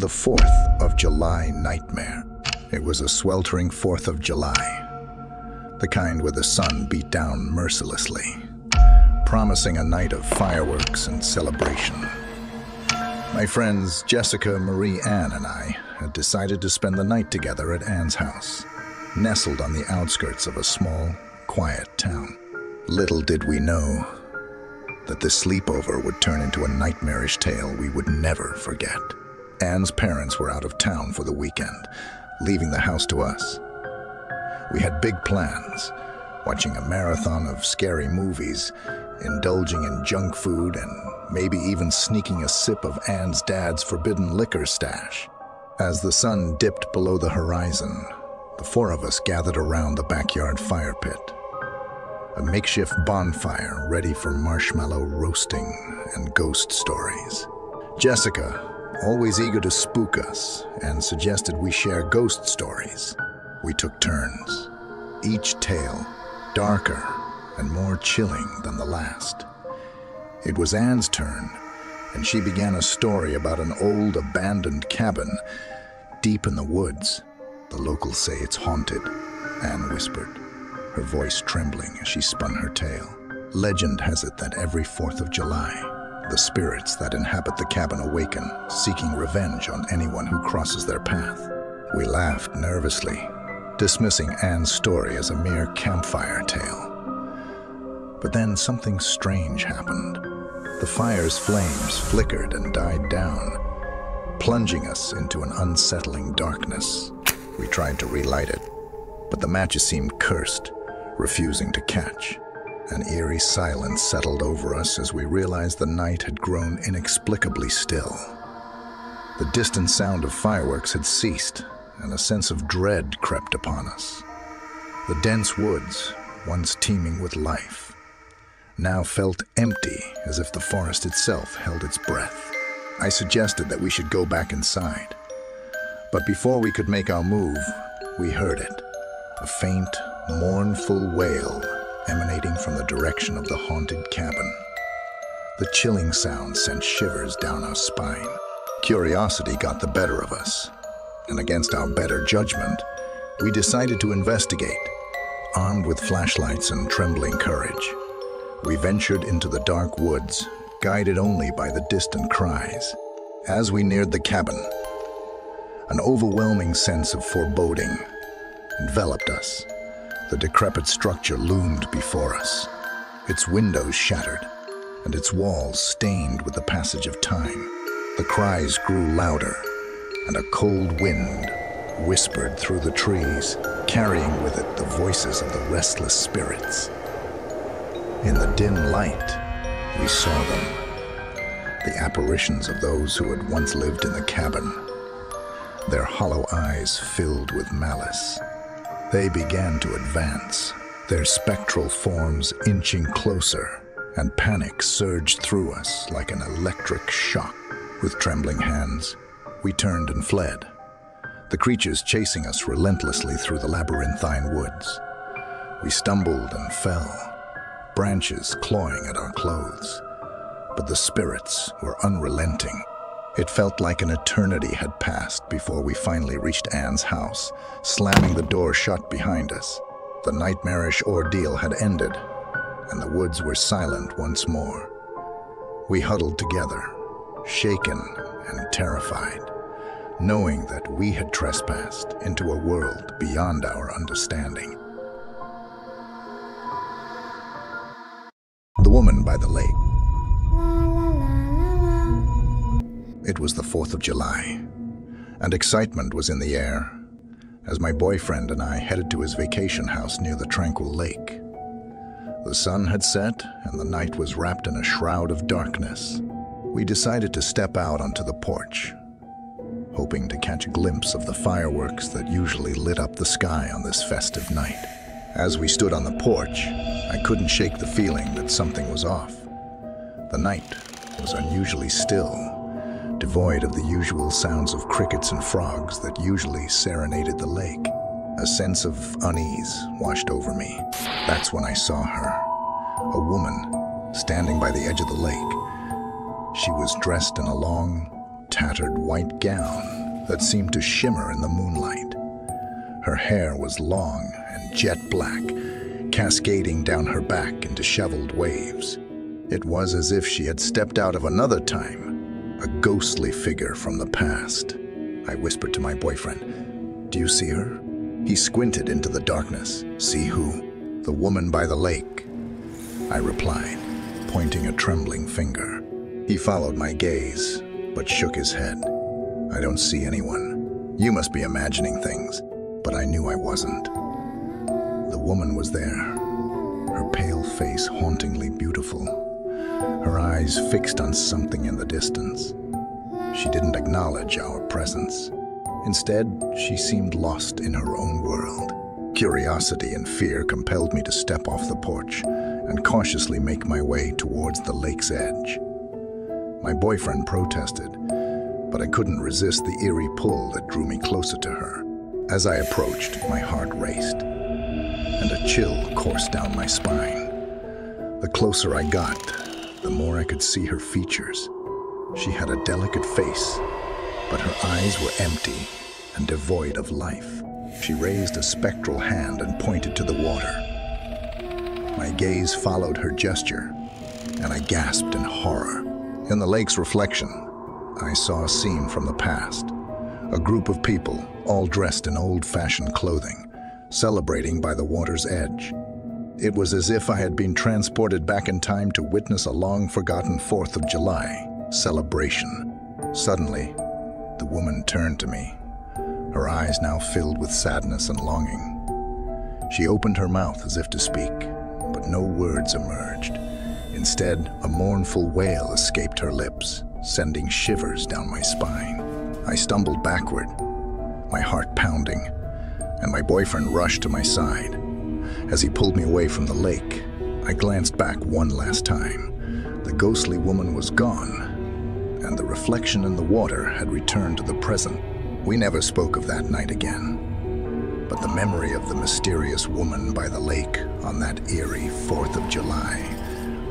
The 4th of July nightmare. It was a sweltering 4th of July, the kind where the sun beat down mercilessly, promising a night of fireworks and celebration. My friends Jessica, Marie, Ann, and I had decided to spend the night together at Ann's house, nestled on the outskirts of a small, quiet town. Little did we know that this sleepover would turn into a nightmarish tale we would never forget. Ann's parents were out of town for the weekend, leaving the house to us. We had big plans, watching a marathon of scary movies, indulging in junk food, and maybe even sneaking a sip of Ann's dad's forbidden liquor stash. As the sun dipped below the horizon, the four of us gathered around the backyard fire pit, a makeshift bonfire ready for marshmallow roasting and ghost stories. Jessica, always eager to spook us, and suggested we share ghost stories. We took turns, each tale darker and more chilling than the last. It was Ann's turn, and she began a story about an old abandoned cabin deep in the woods. The locals say it's haunted, Ann whispered, her voice trembling as she spun her tale. Legend has it that every 4th of July, the spirits that inhabit the cabin awaken, seeking revenge on anyone who crosses their path. We laughed nervously, dismissing Ann's story as a mere campfire tale. But then something strange happened. The fire's flames flickered and died down, plunging us into an unsettling darkness. We tried to relight it, but the matches seemed cursed, refusing to catch. An eerie silence settled over us as we realized the night had grown inexplicably still. The distant sound of fireworks had ceased, and a sense of dread crept upon us. The dense woods, once teeming with life, now felt empty, as if the forest itself held its breath. I suggested that we should go back inside, but before we could make our move, we heard it, a faint, mournful wail emanating from the direction of the haunted cabin. The chilling sound sent shivers down our spine. Curiosity got the better of us, and against our better judgment, we decided to investigate. Armed with flashlights and trembling courage, we ventured into the dark woods, guided only by the distant cries. As we neared the cabin, an overwhelming sense of foreboding enveloped us. The decrepit structure loomed before us, its windows shattered, and its walls stained with the passage of time. The cries grew louder, and a cold wind whispered through the trees, carrying with it the voices of the restless spirits. In the dim light, we saw them, the apparitions of those who had once lived in the cabin, their hollow eyes filled with malice. They began to advance, their spectral forms inching closer, and panic surged through us like an electric shock. With trembling hands, we turned and fled, the creatures chasing us relentlessly through the labyrinthine woods. We stumbled and fell, branches clawing at our clothes, but the spirits were unrelenting. It felt like an eternity had passed before we finally reached Ann's house, slamming the door shut behind us. The nightmarish ordeal had ended, and the woods were silent once more. We huddled together, shaken and terrified, knowing that we had trespassed into a world beyond our understanding. The woman by the lake. It was the 4th of July, and excitement was in the air as my boyfriend and I headed to his vacation house near the tranquil lake. The sun had set, and the night was wrapped in a shroud of darkness. We decided to step out onto the porch, hoping to catch a glimpse of the fireworks that usually lit up the sky on this festive night. As we stood on the porch, I couldn't shake the feeling that something was off. The night was unusually still, devoid of the usual sounds of crickets and frogs that usually serenaded the lake. A sense of unease washed over me. That's when I saw her, a woman standing by the edge of the lake. She was dressed in a long, tattered white gown that seemed to shimmer in the moonlight. Her hair was long and jet black, cascading down her back in disheveled waves. It was as if she had stepped out of another time, a ghostly figure from the past. I whispered to my boyfriend, "Do you see her?" He squinted into the darkness. "See who?" "The woman by the lake," I replied, pointing a trembling finger. He followed my gaze, but shook his head. "I don't see anyone. You must be imagining things." But I knew I wasn't. The woman was there, her pale face hauntingly beautiful, her eyes fixed on something in the distance. She didn't acknowledge our presence. Instead, she seemed lost in her own world. Curiosity and fear compelled me to step off the porch and cautiously make my way towards the lake's edge. My boyfriend protested, but I couldn't resist the eerie pull that drew me closer to her. As I approached, my heart raced, and a chill coursed down my spine. The closer I got, the more I could see her features. She had a delicate face, but her eyes were empty and devoid of life. She raised a spectral hand and pointed to the water. My gaze followed her gesture, and I gasped in horror. In the lake's reflection, I saw a scene from the past. A group of people, all dressed in old-fashioned clothing, celebrating by the water's edge. It was as if I had been transported back in time to witness a long-forgotten 4th of July celebration. Suddenly, the woman turned to me, her eyes now filled with sadness and longing. She opened her mouth as if to speak, but no words emerged. Instead, a mournful wail escaped her lips, sending shivers down my spine. I stumbled backward, my heart pounding, and my boyfriend rushed to my side. As he pulled me away from the lake, I glanced back one last time. The ghostly woman was gone, and the reflection in the water had returned to the present. We never spoke of that night again, but the memory of the mysterious woman by the lake on that eerie 4th of July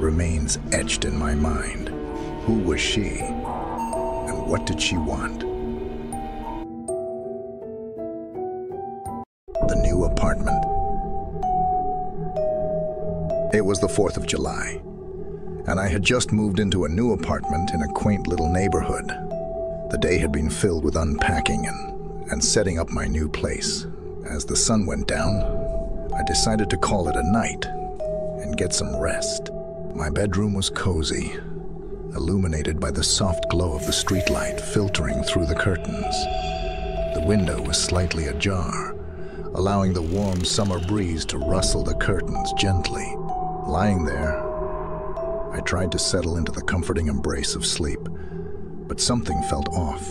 remains etched in my mind. Who was she, and what did she want? The new apartment. It was the 4th of July, and I had just moved into a new apartment in a quaint little neighborhood. The day had been filled with unpacking and setting up my new place. As the sun went down, I decided to call it a night and get some rest. My bedroom was cozy, illuminated by the soft glow of the streetlight filtering through the curtains. The window was slightly ajar, allowing the warm summer breeze to rustle the curtains gently. Lying there, I tried to settle into the comforting embrace of sleep, but something felt off.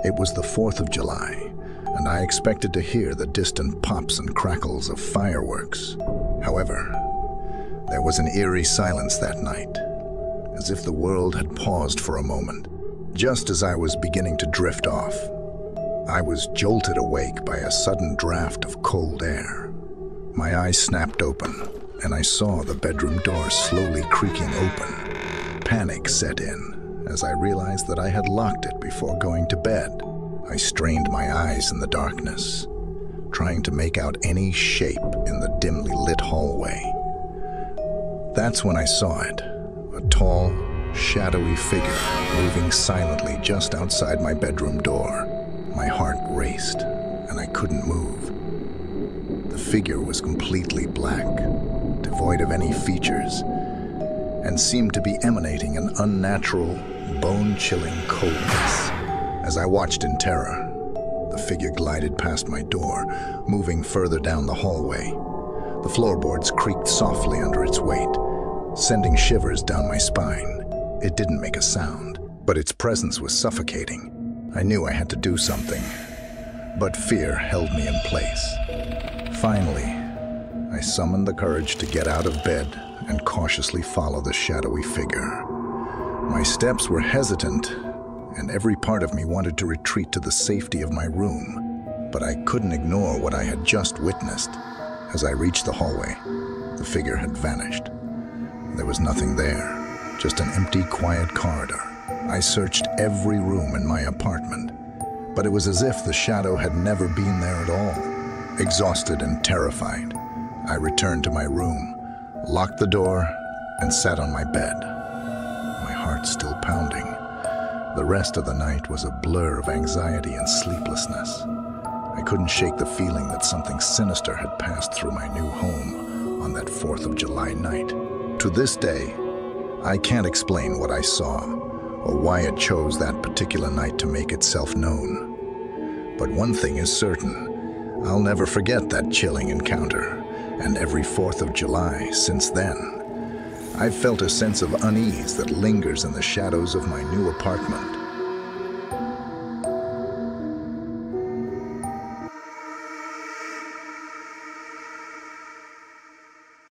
It was the 4th of July, and I expected to hear the distant pops and crackles of fireworks. However, there was an eerie silence that night, as if the world had paused for a moment. Just as I was beginning to drift off, I was jolted awake by a sudden draft of cold air. My eyes snapped open, and I saw the bedroom door slowly creaking open. Panic set in as I realized that I had locked it before going to bed. I strained my eyes in the darkness, trying to make out any shape in the dimly lit hallway. That's when I saw it, a tall, shadowy figure moving silently just outside my bedroom door. My heart raced, and I couldn't move. The figure was completely black, devoid of any features, and seemed to be emanating an unnatural, bone-chilling coldness. As I watched in terror, the figure glided past my door, moving further down the hallway. The floorboards creaked softly under its weight, sending shivers down my spine. It didn't make a sound, but its presence was suffocating. I knew I had to do something, but fear held me in place. Finally, I summoned the courage to get out of bed and cautiously follow the shadowy figure. My steps were hesitant, and every part of me wanted to retreat to the safety of my room, but I couldn't ignore what I had just witnessed. As I reached the hallway, the figure had vanished. There was nothing there, just an empty, quiet corridor. I searched every room in my apartment, but it was as if the shadow had never been there at all. Exhausted and terrified, I returned to my room, locked the door, and sat on my bed, my heart still pounding. The rest of the night was a blur of anxiety and sleeplessness. I couldn't shake the feeling that something sinister had passed through my new home on that 4th of July night. To this day, I can't explain what I saw or why it chose that particular night to make itself known. But one thing is certain, I'll never forget that chilling encounter, and every 4th of July since then. I've felt a sense of unease that lingers in the shadows of my new apartment,